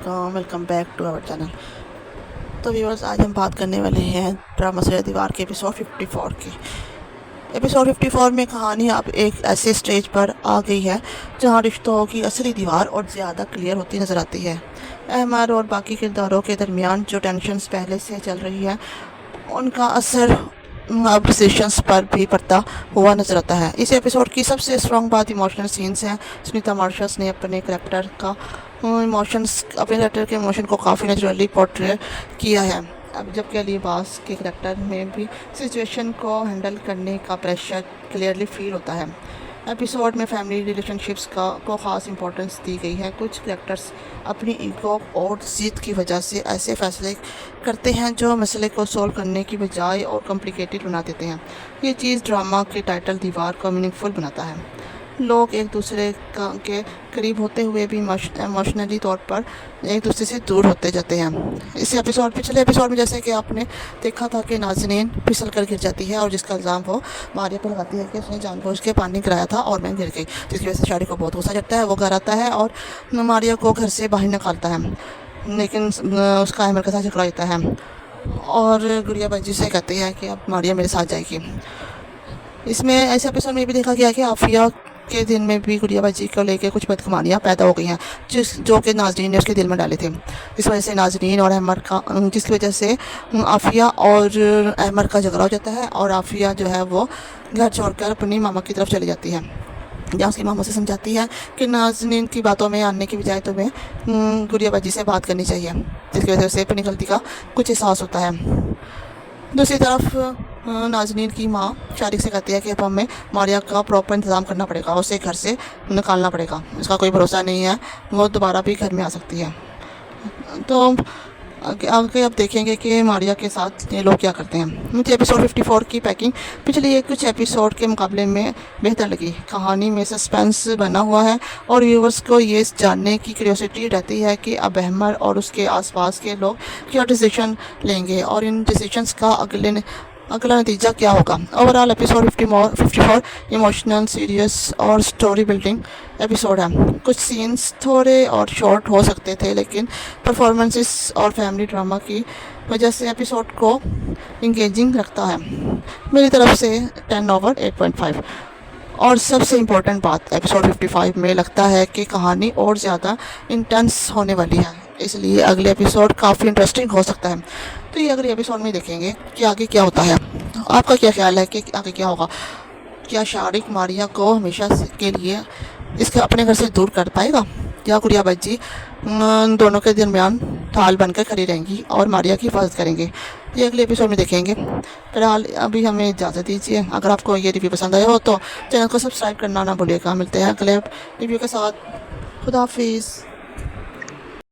Welcome back to our channel. तो viewers, आज हम बात करने वाले हैं ड्रामा सीरियल दीवार के एपिसोड 54 की। एपिसोड 54 में कहानी अब एक ऐसे स्टेज पर आ गई है जहां रिश्तों की असली दीवार और ज़्यादा क्लियर होती नज़र आती है। अहमद और बाकी किरदारों के दरमियान जो टेंशन्स पहले से चल रही है उनका असर अब डिसीशंस पर भी पड़ता हुआ नजर आता है। इस एपिसोड की सबसे स्ट्रॉन्ग बात इमोशनल सीन्स हैं। सुनीता मार्शल्स ने अपने करेक्टर के इमोशन को काफ़ी नेचुरली पोर्ट्रे किया है। अब जबकि अली अब्बास के करेक्टर में भी सिचुएशन को हैंडल करने का प्रेशर क्लियरली फील होता है। एपिसोड में फैमिली रिलेशनशिप्स को ख़ास इंपॉर्टेंस दी गई है। कुछ करेक्टर्स अपनी ईगो और ज़िद की वजह से ऐसे फैसले करते हैं जो मसले को सॉल्व करने की बजाय और कॉम्प्लिकेटेड बना देते हैं। ये चीज़ ड्रामा के टाइटल दीवार को मीनिंगफुल बनाता है। लोग एक दूसरे के करीब होते हुए भी इमोशनली तौर पर एक दूसरे से दूर होते जाते हैं। पिछले एपिसोड में जैसे कि आपने देखा था कि नाज़नीन फिसल कर गिर जाती है और जिसका इल्ज़ाम वो मारिया पर लगाती है कि उसने जानबूझ के पानी गिराया था और मैं गिर गई, जिसकी वजह से शादी को बहुत गुस्सा चढ़ता है। वो घर आता है और मारिया को घर से बाहर निकालता है, लेकिन उसका अहमद के साथ झगड़ा होता है और गुड़िया बाजी से कहती है कि अब मारिया मेरे साथ जाएगी। इसमें ऐसे एपिसोड में भी देखा गया कि आफिया के दिन में भी गुड़िया बाजी को लेके कुछ बदगुमानियाँ पैदा हो गई हैं जो कि नाज़रीन ने उसके दिल में डाले थे। इस वजह से नाज़रीन और अहमद का जिसकी वजह से आफिया और अहमद का झगड़ा हो जाता है और आफिया जो है वो घर छोड़कर अपनी मामा की तरफ चली जाती है, जहाँ उसकी मामा से समझाती है कि नाज़रीन की बातों में आने की बजाय तुम्हें गुड़िया बाजी से बात करनी चाहिए, जिसकी वजह से अपनी गलती का कुछ एहसास होता है। दूसरी तरफ नाज़नीन की माँ शारिक से कहती है कि अब हमें मारिया का प्रॉपर इंतज़ाम करना पड़ेगा, उसे घर से निकालना पड़ेगा, उसका कोई भरोसा नहीं है, वो दोबारा भी घर में आ सकती है। तो आगे अब देखेंगे कि मारिया के साथ ये लोग क्या करते हैं। मुझे एपिसोड 54 की पैकिंग पिछले कुछ एपिसोड के मुकाबले में बेहतर लगी। कहानी में सस्पेंस बना हुआ है और व्यूवर्स को ये जानने की क्यूरियोसिटी रहती है कि अब अहमद और उसके आसपास के लोग क्या डिसीजन लेंगे और इन डिसीजंस का अगला नतीजा क्या होगा। ओवरऑल एपिसोड 54 इमोशनल, सीरियस और स्टोरी बिल्डिंग एपिसोड है। कुछ सीन्स थोड़े और शॉर्ट हो सकते थे, लेकिन परफॉर्मेंसेस और फैमिली ड्रामा की वजह से एपिसोड को इंगेजिंग रखता है। मेरी तरफ से 10/8.5। और सबसे इम्पोर्टेंट बात, एपिसोड 55 में लगता है कि कहानी और ज़्यादा इंटेंस होने वाली है, इसलिए अगले एपिसोड काफ़ी इंटरेस्टिंग हो सकता है। तो ये अगले एपिसोड में देखेंगे कि आगे क्या होता है। आपका क्या ख्याल है कि आगे क्या होगा? क्या शारिक मारिया को हमेशा के लिए इसके अपने घर से दूर कर पाएगा या गुड़िया बाजी दोनों के दरमियान ढाल बनकर खड़ी रहेंगी और मारिया की हिफाजत करेंगे? ये अगले एपिसोड में देखेंगे। फिलहाल अभी हमें इजाज़त दीजिए। अगर आपको ये रिव्यू पसंद आया हो तो चैनल को सब्सक्राइब करना ना भूलिएगा। मिलते हैं अगले रिव्यू के साथ। खुदा हाफिज़।